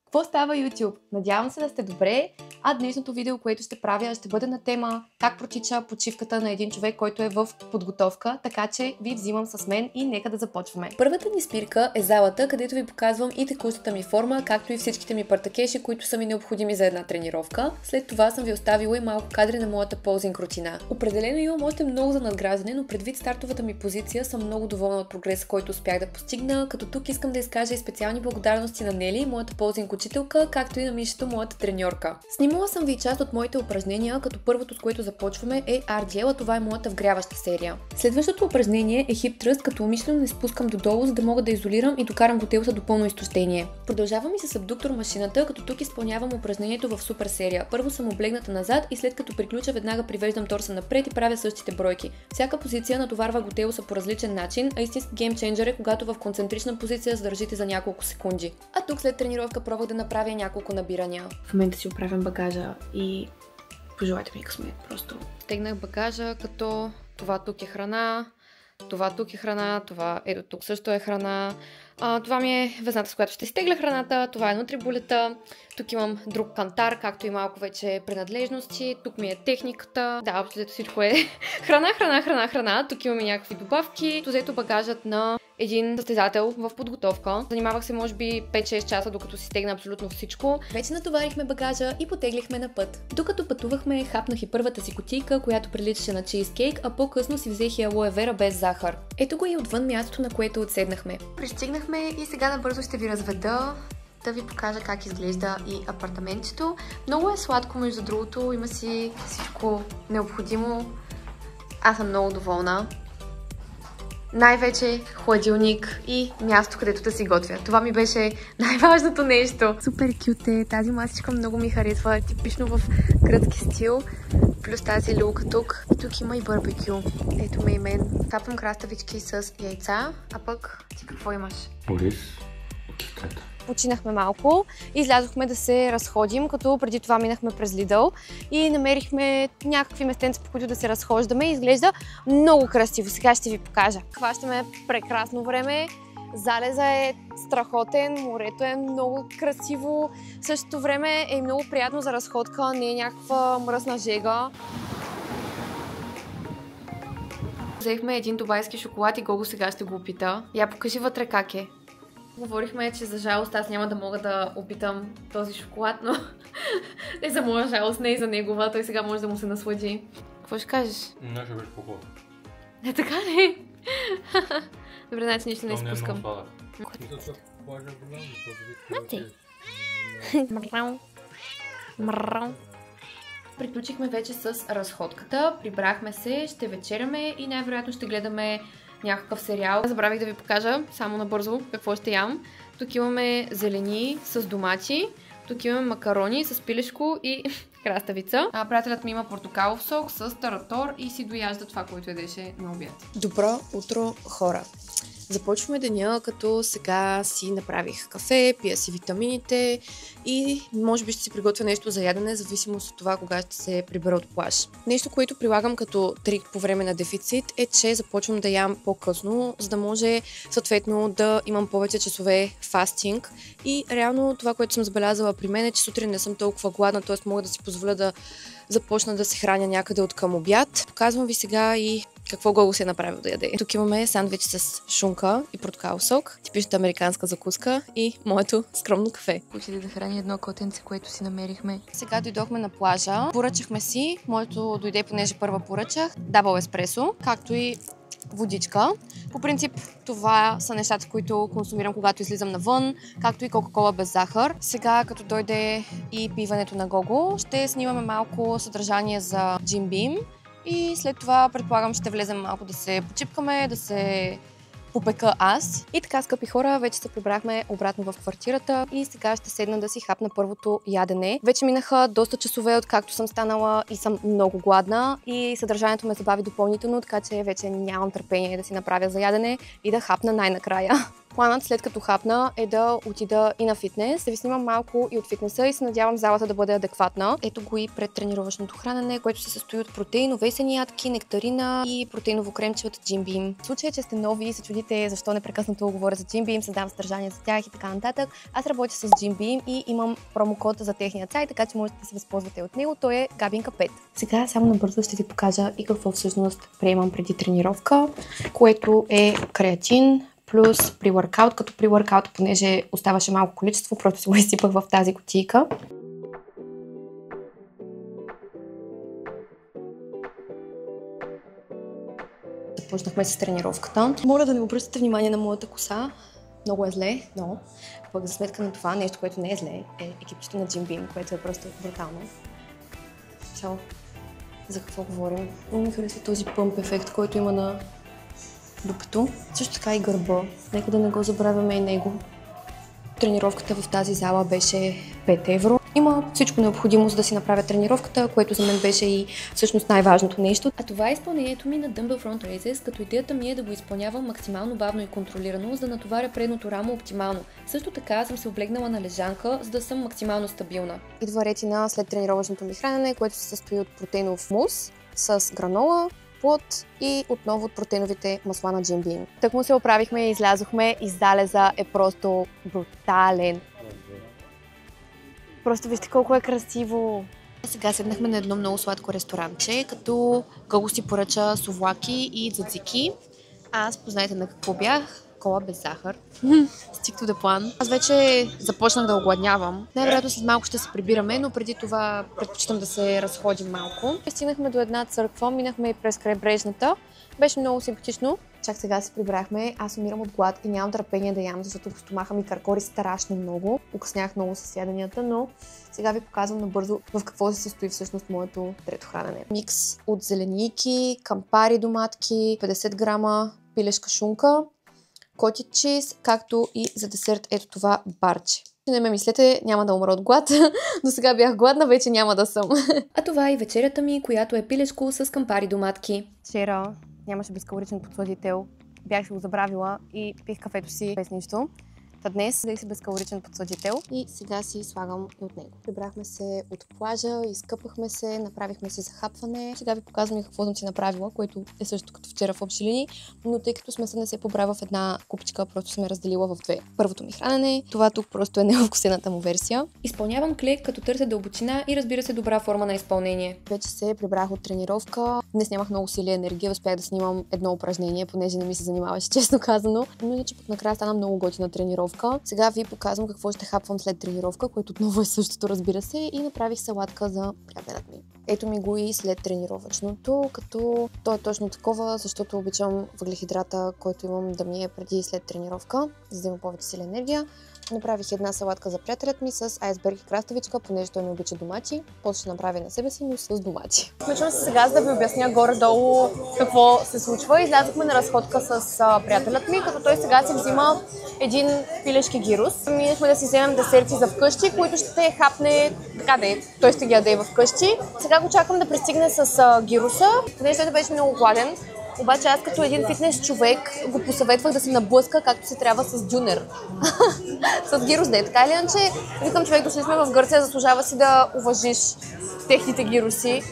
Какво става YouTube? Надявам се да сте добре, а днешното видео, което ще правя, ще бъде на тема как протича почивката на един човек, който е в подготовка, така че ви взимам с мен и нека да започваме. Първата ни спирка е залата, където ви показвам и текущата ми форма, както и всичките ми партакеши, които са ми необходими за една тренировка. След това съм ви оставила и малко кадри на моята ползинг рутина. Определено имам още много за надграждане, но предвид стартовата ми позиция съм много доволна от прогреса, който успях да постигна, като тук искам да изкажа и специални благодарности на Нели, моята ползинг учителка, както и на Мишето, моята треньорка. Снимала съм ви част от моите упражнения, като първото, с което започваме, е RDL, а това е моята вгряваща серия. Следващото упражнение е хип тръст, като умишлено не спускам додолу, за да мога да изолирам и докарам готелса до пълно изтощение. Продължавам и с абдуктор машината, като тук изпълнявам упражнението в супер серия. Първо съм облегната назад и след като приключа, веднага привеждам торса напред и правя същите бройки. Всяка позиция натоварва готелса по различен начин, а истински геймченджър е, когато в концентрична позиция задържите за няколко секунди. А тук след тренировка пробвах да направя няколко набирания. В момента си оправям багажа и пожелайте ми късмет просто. Стегнах багажа, като това тук е храна, това тук е храна, това ето тук също е храна. Това ми е везната, с която ще стегля храната, това е нутрибулета, тук имам друг кантар, както и малко вече принадлежности, тук ми е техниката, да, общо всичко е храна, тук имаме някакви добавки, тук ето багажът на един състезател в подготовка. Занимавах се може би 5-6 часа, докато си стегна абсолютно всичко. Вече натоварихме багажа и потеглихме на път. Докато пътувахме, хапнах и първата си кутийка, която приличаше на чизкейк, а по-късно си взех и алоe вера без захар. Ето го и отвън мястото, на което отседнахме. Пристигнахме и сега набързо ще ви разведа, да ви покажа как изглежда и апартаментчето. Много е сладко, между другото, има си всичко необходимо. Аз съм много доволна. Най-вече хладилник и място, където да си готвя. Това ми беше най-важното нещо. Супер кют е. Тази масичка много ми харесва. Е типично в гръцки стил. Плюс тази люлка тук. И тук има и барбекю. Ето ме и мен. Капвам краставички с яйца. А пък ти какво имаш? Ориз от китката. Починахме малко и излязохме да се разходим, като преди това минахме през Lidl и намерихме някакви местенца, по които да се разхождаме. Изглежда много красиво. Сега ще ви покажа. Хващаме прекрасно време. Залеза е страхотен, морето е много красиво. В същото време е много приятно за разходка, не е някаква мръсна жега. Взехме един дубайски шоколад и Гого сега ще го опита. Я покажи вътре как е. Говорихме, че за жалост аз няма да мога да опитам този шоколад, но не за моя жалост, не и за негова. Той сега може да му се наслади. Какво ще кажеш? Не, ще беше по-хубаво. Не така ли? Добре, значи нищо не изпускам. Приключихме вече с разходката, прибрахме се, ще вечеряме и най-вероятно ще гледаме някакъв сериал. Забравих да ви покажа само набързо какво ще ям. Тук имаме зелени с домати, тук имаме макарони с пилешко и краставица. Приятелят ми има портокалов сок с таратор и си дояжда това, което ядеше на обяд. Добро утро, хора! Започваме деня, като сега си направих кафе, пия си витамините и може би ще си приготвя нещо за ядене, в зависимост от това кога ще се прибера от плаж. Нещо, което прилагам като трик по време на дефицит е, че започвам да ям по-късно, за да може съответно да имам повече часове фастинг. И реално това, което съм забелязала при мен е, че сутрин не съм толкова гладна, т.е. мога да си позволя да започна да се храня някъде от към обяд. Показвам ви сега и какво Гого се е направил да яде. Тук имаме сандвич с шунка и портокалов сок, типичната американска закуска и моето скромно кафе. Отиде да храни едно котенце, което си намерихме. Сега дойдохме на плажа, поръчахме си, моето дойде, понеже първа поръчах, дабъл еспресо, както и водичка. По принцип това са нещата, които консумирам, когато излизам навън, както и кока-кола без захар. Сега, като дойде и пиването на Гого, ще снимаме малко съдържание за Jim Beam и след това предполагам ще влезем малко да се почипкаме, да се попека аз. И така, скъпи хора, вече се прибрахме обратно в квартирата и сега ще седна да си хапна първото ядене. Вече минаха доста часове, откакто съм станала и съм много гладна и съдържанието ме забави допълнително, така че вече нямам търпение да си направя за ядене и да хапна най-накрая. Планът след като хапна е да отида и на фитнес, да ви снимам малко и от фитнеса и се надявам залата да бъде адекватна. Ето го и пред тренировъчното хранене, което се състои от протеинови ядки, нектарина и протеиново кремче от Jim Beam. В случай, че сте нови и се чудите защо непрекъснато говоря за Jim Beam, създавам съдържание за тях и така нататък, аз работя с Jim Beam и имам промокод за техния сайт, така че можете да се възползвате от него. Той е Габинка 5. Сега само набързо ще ви покажа и какво всъщност приемам преди тренировка, което е креатин плюс pre-workout, като pre-workout, понеже оставаше малко количество, просто си го изсипах в тази кутийка. Започнахме с тренировката. Моля да не обръщате внимание на моята коса. Много е зле, но пък за сметка на това, нещо, което не е зле, е екипчето на Jim Beam, което е просто брутално. За какво говорим? Много ми харесва този пъмп ефект, който има на дупето. Също така и гърба. Нека да не го забравяме и него. Тренировката в тази зала беше 5 евро. Има всичко необходимо, за да си направя тренировката, което за мен беше и всъщност най-важното нещо. А това е изпълнението ми на Dumbbell Front Raises, като идеята ми е да го изпълнявам максимално бавно и контролирано, за да натоваря предното рамо оптимално. Също така съм се облегнала на лежанка, за да съм максимално стабилна. Идва ретина след тренировъчното ми хранене, което се състои от протеинов мус с гранола, плод и отново от протеиновите масла на Jim Beam. Так му се оправихме и излязохме и залеза е просто брутален. Просто вижте колко е красиво. Сега седнахме на едно много сладко ресторанче, като Гого си поръча совлаки и дзадзики. Аз, познайте на какво бях, кола без захар. Stick to the plan. Аз вече започнах да огладнявам. Най-вероятно след малко ще се прибираме, но преди това предпочитам да се разходим малко. Стигнахме до една църква, минахме и през крайбрежната. Беше много симпатично. Чак сега се прибрахме. Аз умирам от глад и нямам търпение да ям, защото стомаха ми каркори страшно много. Укъснях много с яденията, но сега ви показвам набързо в какво се състои всъщност моето трето хранене. Микс от зеленики, кампари доматки, 50 грама пилешка шунка, котич чиз, както и за десерт ето това барче. Не ме мислете, няма да умра от глад. До сега бях гладна, вече няма да съм. А това е и вечерята ми, която е пилешко с кампари доматки. Вчера нямаше безкалоричен подсладител. Бях се го забравила и пих кафето си без нищо. Та днес взех си безкалоричен подсладител и сега си слагам и от него. Прибрахме се от плажа, изкъпахме се, направихме си захапване. Сега ви показвам и какво съм си направила, което е също като вчера в общи линии, но тъй като смеса не се побрава в една купичка, просто сме разделила в две. Първото ми хранене, това тук просто е невкусената му версия. Изпълнявам клек, като търся дълбочина и разбира се добра форма на изпълнение. Вече се прибрах от тренировка. Днес нямах много сили и енергия, успях да снимам едно упражнение, понеже не ми се занимаваше, честно казано. Но иначе пък накрая стана много готина тренировка. Сега ви показвам какво ще хапвам след тренировка, което отново е същото, разбира се, и направих салатка за приятелят ми. Ето ми го и след тренировъчното, като то е точно такова, защото обичам въглехидрата, който имам да ми е преди и след тренировка, за да има повече сила енергия. Направих една салатка за приятелят ми с айсберг и краставичка, понеже той не обича домати. После ще направя на себе си, но с домати. Смечвам се сега, за да ви обясня горе-долу какво се случва. Излязохме на разходка с приятелят ми, като той сега си взима един пилешки гирус. Минахме да си вземем десерти за вкъщи, които ще хапне така да е. Той ще ги яде и вкъщи. Сега го чакам да пристигне с гируса, понеже той беше много гладен. Обаче аз като един фитнес човек го посъветвах да се наблъска както се трябва с дюнер. С гирус де. Така или иначе, викам човек, дошли сме в Гърция, заслужава си да уважиш техните гируси.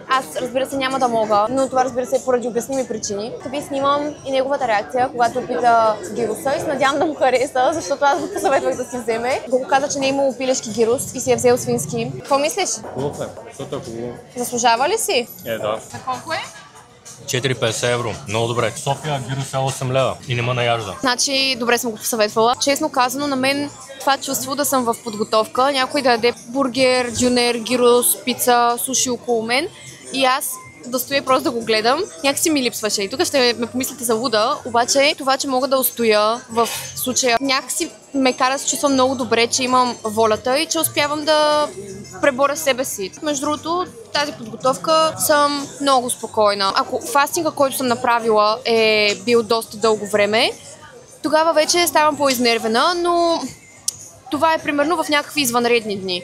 Аз, разбира се, няма да мога, но това, разбира се, е поради обясними причини. Ви снимам и неговата реакция, когато опита гируса и се надявам да му хареса, защото аз го посъветвах да си вземе. Го каза, че не е имало пилешки гирус и си е взел свински. Какво мислиш? Хубаво е, защото е хубаво. Заслужава ли си? Да. За колко е? 4,50 евро. Много добре. София гирус е 8 лева и не ме наяжда. Значи, добре съм го посъветвала. Честно казано, на мен това чувство да съм в подготовка, някой да яде бургер, дюнер, гирус, пица, суши около мен и аз да стоя просто да го гледам, някакси ми липсваше. И тук ще ме помислите за луда, обаче това, че мога да устоя в случая, някакси ме кара да се чувствам много добре, че имам волята и че успявам да преборя себе си. Между другото, тази подготовка съм много спокойна. Ако фастинга, който съм направила, е бил доста дълго време, тогава вече ставам по-изнервена, но това е примерно в някакви извънредни дни.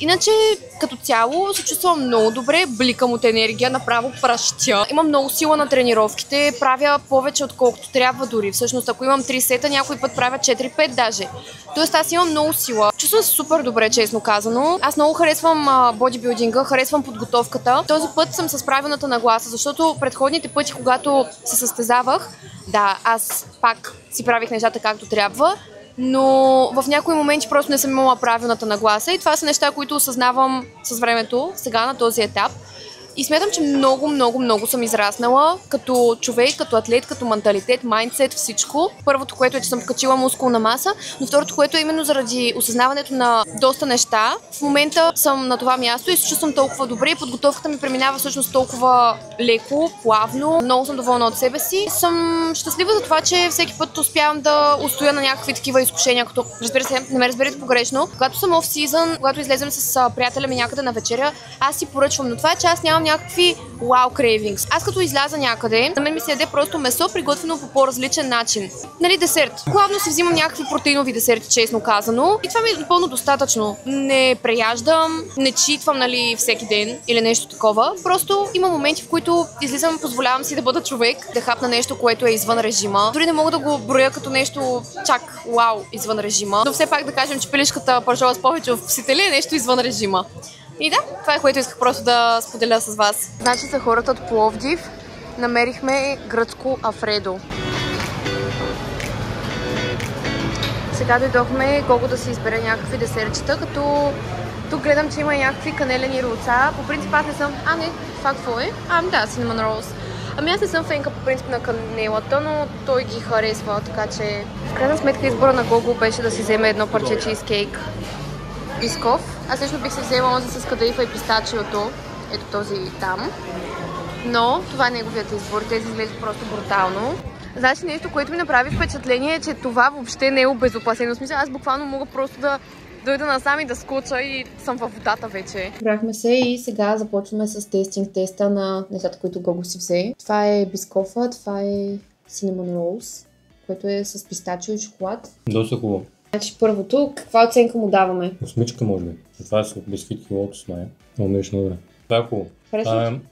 Иначе, като цяло, се чувствам много добре, бликам от енергия, направо пращя. Имам много сила на тренировките, правя повече отколкото трябва дори. Всъщност, ако имам 3 сета, някой път правя 4-5 даже. Тоест аз имам много сила. Чувствам се супер добре, честно казано. Аз много харесвам бодибилдинга, харесвам подготовката. Този път съм с правилната нагласа, защото предходните пъти, когато се състезавах, да, аз пак си правих нещата както трябва, но в някои моменти просто не съм имала правилната нагласа и това са неща, които осъзнавам с времето, сега на този етап. И смятам, че много съм израснала като човек, като атлет, като менталитет, майндсет, всичко. Първото, което е, че съм качила мускулна маса, но второто, което е именно заради осъзнаването на доста неща. В момента съм на това място и се чувствам толкова добре и подготовката ми преминава всъщност толкова леко, плавно. Много съм доволна от себе си. Съм щастлива за това, че всеки път успявам да устоя на някакви такива изкушения, като, разбира се, не ме разберете погрешно. Когато съм off-season, когато излезем с приятеля ми някъде на вечеря, аз си поръчвам, но това е, че аз нямам някакви wow cravings. Аз като изляза някъде, на мен ми се яде просто месо, приготвено по по-различен начин. Нали, десерт. Главно си взимам някакви протеинови десерти, честно казано. И това ми е напълно достатъчно. Не преяждам, не читвам, нали, всеки ден или нещо такова. Просто има моменти, в които излизам, позволявам си да бъда човек, да хапна нещо, което е извън режима. Дори не мога да го броя като нещо чак вау извън режима. Но все пак да кажем, че пилешката пържола с повече вкусители е нещо извън режима. И да, това е, което исках просто да споделя с вас. Значи са хората от Пловдив. Намерихме гръцко Афредо. Сега дойдохме Гого да си избере някакви десертчета, като тук гледам, че има някакви канелени ролца. По принцип аз не съм... това какво е? Да, cinnamon rolls. Ами аз не съм фенка по принцип на канелата, но той ги харесва, така че... В крайна сметка избора на Гого беше да си вземе едно парче чизкейк. Писков. Аз лично бих се взела онзи с кадаифа и пистачиото. Ето този там. Но това е неговият избор. Тези изглеждат просто брутално. Значи нещо, което ми направи впечатление е, че това въобще не е обезопасено. В смисъл, аз буквално мога просто да дойда насам и да скоча и съм във водата вече. Прибрахме се и сега започваме с тестинг теста на нещата, които Гого си взе. Това е бискофа, това е cinnamon rolls, което е с пистачио и шоколад. Доста хубаво. Значи първото, каква оценка му даваме? Осмичка може би. Това е с бисквитки лотос мая. Много мириш много добре. Това е хубаво.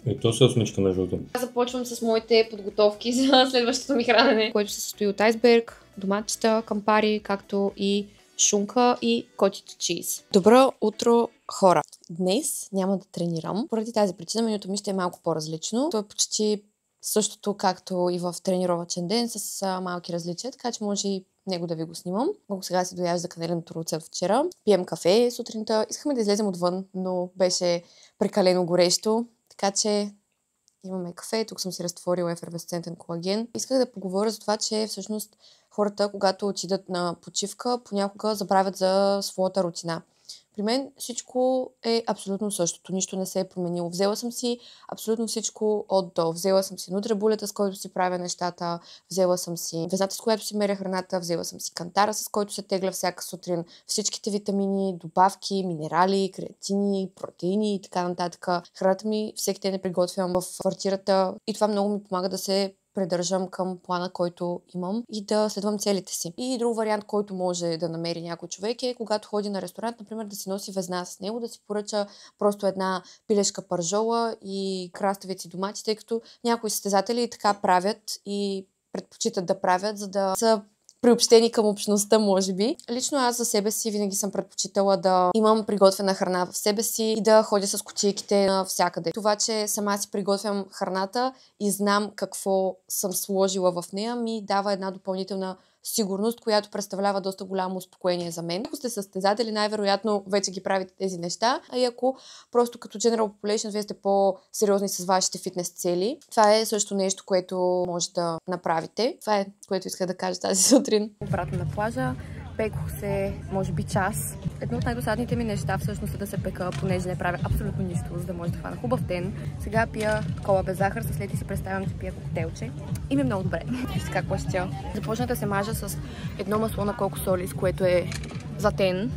И то се осмичка между другото. Аз започвам с моите подготовки за следващото ми хранене, което се състои от айсберг, доматчета, кампари, както и шунка и котито чиз. Добро утро, хора! Днес няма да тренирам. Поради тази причина менюто ми ще е малко по-различно. То е почти същото, както и в тренировъчен ден, с малки различия, така че може и него да ви го снимам. Много сега си дояжда канеленото ролце от вчера. Пием кафе сутринта. Искахме да излезем отвън, но беше прекалено горещо, така че имаме кафе. Тук съм си разтворила ефервесцентен колаген. Исках да поговоря за това, че всъщност хората, когато отидат на почивка, понякога забравят за своята рутина. При мен всичко е абсолютно същото. Нищо не се е променило. Взела съм си абсолютно всичко от до. Взела съм си нутрибулета, с който си правя нещата. Взела съм си везната, с която си меря храната. Взела съм си кантара, с който се тегля всяка сутрин. Всичките витамини, добавки, минерали, креатини, протеини и така нататък. Храната ми всеки ден приготвям в квартирата и това много ми помага да се придържам към плана, който имам и да следвам целите си. И друг вариант, който може да намери някой човек е, когато ходи на ресторант, например, да си носи везна с него, да си поръча просто една пилешка пържола и краставици домати, тъй като някои състезатели така правят и предпочитат да правят, за да са приобщени към общността, може би. Лично аз за себе си винаги съм предпочитала да имам приготвена храна в себе си и да ходя с кутийките навсякъде. Това, че сама си приготвям храната и знам какво съм сложила в нея, ми дава една допълнителна сигурност, която представлява доста голямо успокоение за мен. Ако сте състезатели, най-вероятно вече ги правите тези неща, а и ако просто като general population вие сте по-сериозни с вашите фитнес цели, това е също нещо, което може да направите. Това е, което исках да кажа тази сутрин. Обратно на плажа. Пекох се, може би час. Едно от най-досадните ми неща всъщност е да се пека, понеже не правя абсолютно нищо, за да може да хвана хубав ден. Сега пия кола без захар, след и си представям, че пия коктейлче. И ми е много добре. Вижте как лъщя. Започнах да се мажа с едно масло на кокосолис, което е затен.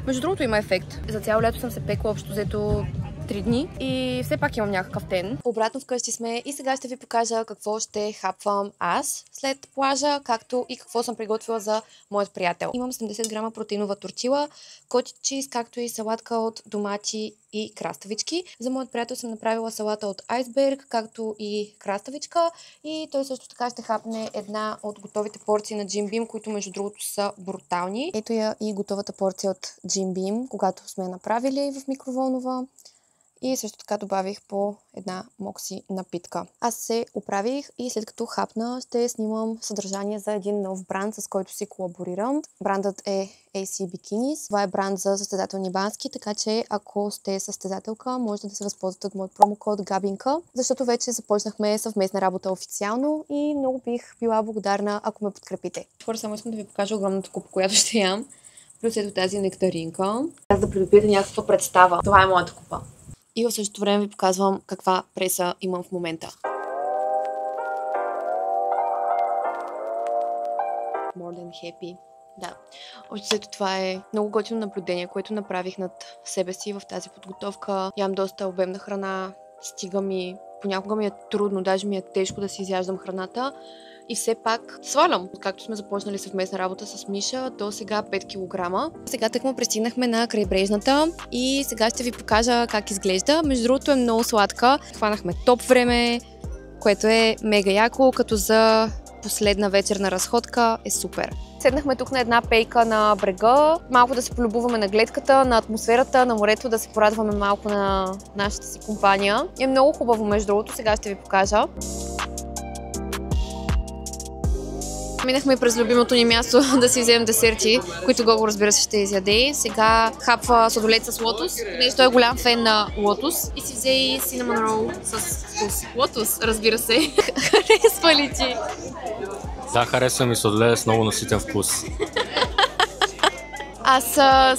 Между другото има ефект. За цяло лято съм се пекла общо взето 3 дни и все пак имам някакъв ден. Обратно вкъщи сме и сега ще ви покажа какво ще хапвам аз след плажа, както и какво съм приготвила за моят приятел. Имам 70 грама протеинова тортила, котич чиз, както и салатка от домати и краставички. За моят приятел съм направила салата от айсберг, както и краставичка, и той също така ще хапне една от готовите порции на Jim Beam, които между другото са брутални. Ето я и готовата порция от Jim Beam, когато сме направили в микроволнова. И също така добавих по една мокси напитка. Аз се оправих и след като хапна, ще снимам съдържание за един нов бранд, с който си колаборирам. Брандът е AC Bikinis. Това е бранд за състезателни бански, така че ако сте състезателка, можете да се възползвате от моят промокод Габинка, защото вече започнахме съвместна работа официално и много бих била благодарна, ако ме подкрепите. Хора, само искам да ви покажа огромната купа, която ще ям. Плюс ето тази нектаринка. Аз да придобиете някаква представа. Това е моята купа. И в същото време ви показвам каква преса имам в момента. More than happy. Да. Още това е много готино наблюдение, което направих над себе си в тази подготовка. Ям доста обемна храна, стига ми, понякога ми е трудно, даже ми е тежко да си изяждам храната. И все пак свалям. Както сме започнали съвместна работа с Миша, до сега 5 кг. Сега тъкмо пристигнахме на крайбрежната и сега ще ви покажа как изглежда. Между другото е много сладка. Хванахме топ време, което е мега яко, като за последна вечерна разходка е супер. Седнахме тук на една пейка на брега, малко да се полюбуваме на гледката, на атмосферата, на морето, да се порадваме малко на нашата си компания. Е много хубаво, между другото, сега ще ви покажа. Минахме през любимото ни място да си вземем десерти, които Гого, разбира се, ще изяде. Сега хапва сладолед с лотос, понеже той е голям фен на лотос. И си взе и cinnamon roll с вкус. Лотос, разбира се. Харесва ли ти? Да, харесва ми сладолед с много наситен вкус. Аз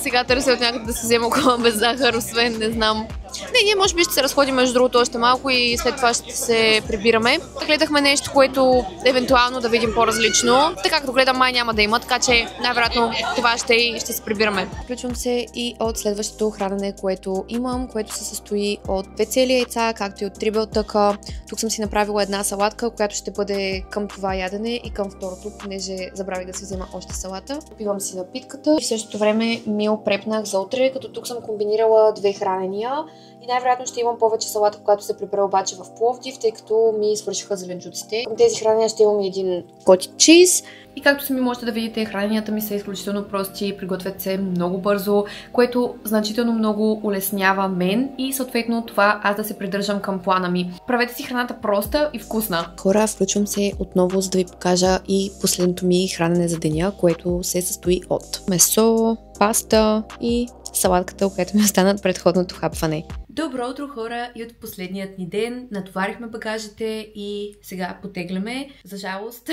сега търся от някъде да си взема кола без захар, освен не знам. Не, ние може би ще се разходим между другото още малко и след това ще се прибираме. Гледахме нещо, което евентуално да видим по-различно. Така като гледам, май няма да има, така че най-вероятно това ще се прибираме. Включвам се и от следващото хранене, което имам, което се състои от 2 цели яйца, както и от 3 белтъка. Тук съм си направила една салатка, която ще бъде към това ядене и към второто, понеже забравих да си взема още салата. Пивам си напитката и в същото време мил препнах за утре, като тук съм комбинирала 2 хранения. И най-вероятно ще имам повече салата, когато се прибера обаче в Пловдив, тъй като ми свършиха зеленчуците. Към тези хранения ще имам един котич чиз. И както сами можете да видите, храненията ми са изключително прости, приготвят се много бързо, което значително много улеснява мен и съответно това аз да се придържам към плана ми. Правете си храната проста и вкусна. Хора, включвам се отново, за да ви покажа и последното ми хранене за деня, което се състои от месо, паста и салатката, която ми остана от предходното хапване. Добро утро, хора, и от последният ни ден натоварихме багажите и сега потегляме. За жалост,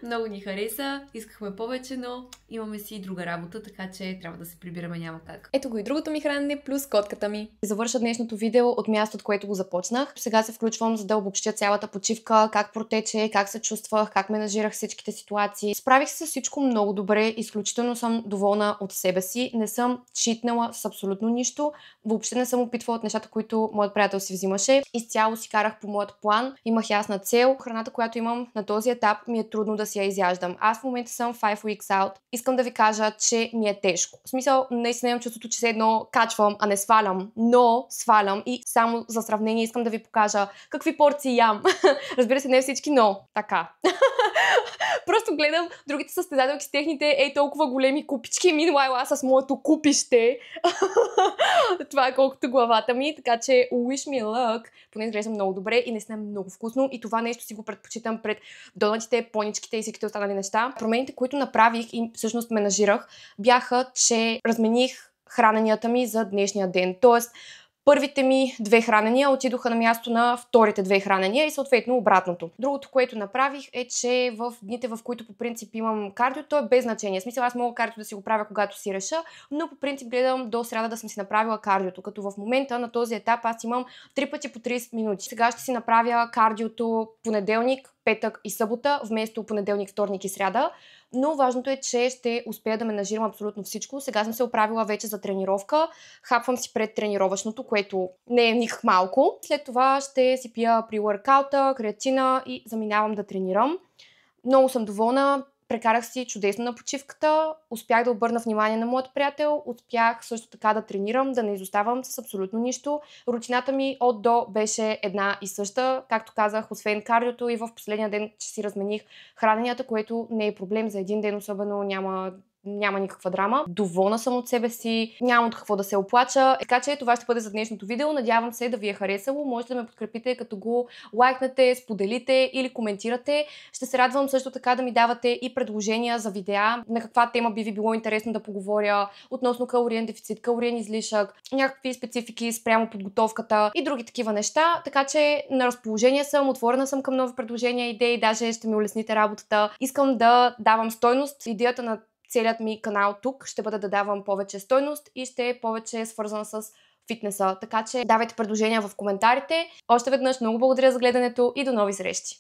много ни хареса, искахме повече, но имаме си друга работа, така че трябва да се прибираме, няма как. Ето го и другото ми хранене, плюс котката ми. Завърша днешното видео от мястото, от което го започнах. Сега се включвам, за да обобщя цялата почивка, как протече, как се чувствах, как менажирах всичките ситуации. Справих се с всичко много добре, изключително съм доволна от себе си. Не съм читнала с абсолютно нищо, въобще не съм опитвала от нещата, които моят приятел си взимаше. Изцяло си карах по моят план, имах ясна цел. Храната, която имам на този етап, ми е трудно да си я изяждам. Аз в момента съм 5 weeks out. Искам да ви кажа, че ми е тежко. В смисъл, наистина имам чувството, че се едно качвам, а не свалям. Но свалям и само за сравнение искам да ви покажа какви порции ям. Разбира се, не всички, но така. Просто гледам другите състезателки с техните толкова големи купички. Meanwhile, аз с моето купище. Това е колкото главата ми, така че wish me luck. Поне изглежда много добре и наистина е много вкусно и това нещо си го предпочитам пред донатите, поничките и всичките останали неща. Промените, които направих и всъщност менажирах, бяха, че размених храненията ми за днешния ден. Тоест, първите ми 2 хранения отидоха на място на вторите 2 хранения и съответно обратното. Другото, което направих е, че в дните, в които по принцип имам кардио, то е без значение. В смисъл, аз мога кардио да си го правя когато си реша, но по принцип гледам до сряда да съм си направила кардиото, като в момента на този етап аз имам 3 пъти по 30 минути. Сега ще си направя кардиото понеделник, петък и събота, вместо понеделник, вторник и сряда. Но важното е, че ще успея да менажирам абсолютно всичко. Сега съм се оправила вече за тренировка. Хапвам си пред тренировъчното, което не е никак малко. След това ще си пия при workout-а, креатина и заминавам да тренирам. Много съм доволна. Прекарах си чудесно на почивката, успях да обърна внимание на моят приятел, успях също така да тренирам, да не изоставам с абсолютно нищо. Рутината ми от до беше една и съща. Както казах, освен кардиото и в последния ден, че си размених храненията, което не е проблем за един ден, особено няма никаква драма. Доволна съм от себе си, нямам от какво да се оплача. Така че това ще бъде за днешното видео. Надявам се да ви е харесало. Можете да ме подкрепите като го лайкнете, споделите или коментирате. Ще се радвам също така да ми давате и предложения за видеа, на каква тема би ви било интересно да поговоря относно калориен дефицит, калориен излишък, някакви специфики спрямо подготовката и други такива неща. Така че на разположение съм, отворена съм към нови предложения, идеи, даже ще ми улесните работата. Искам да давам стойност. Идеята на целият ми канал тук ще бъде да давам повече стойност и ще е повече свързана с фитнеса. Така че давайте предложения в коментарите. Още веднъж много благодаря за гледането и до нови срещи!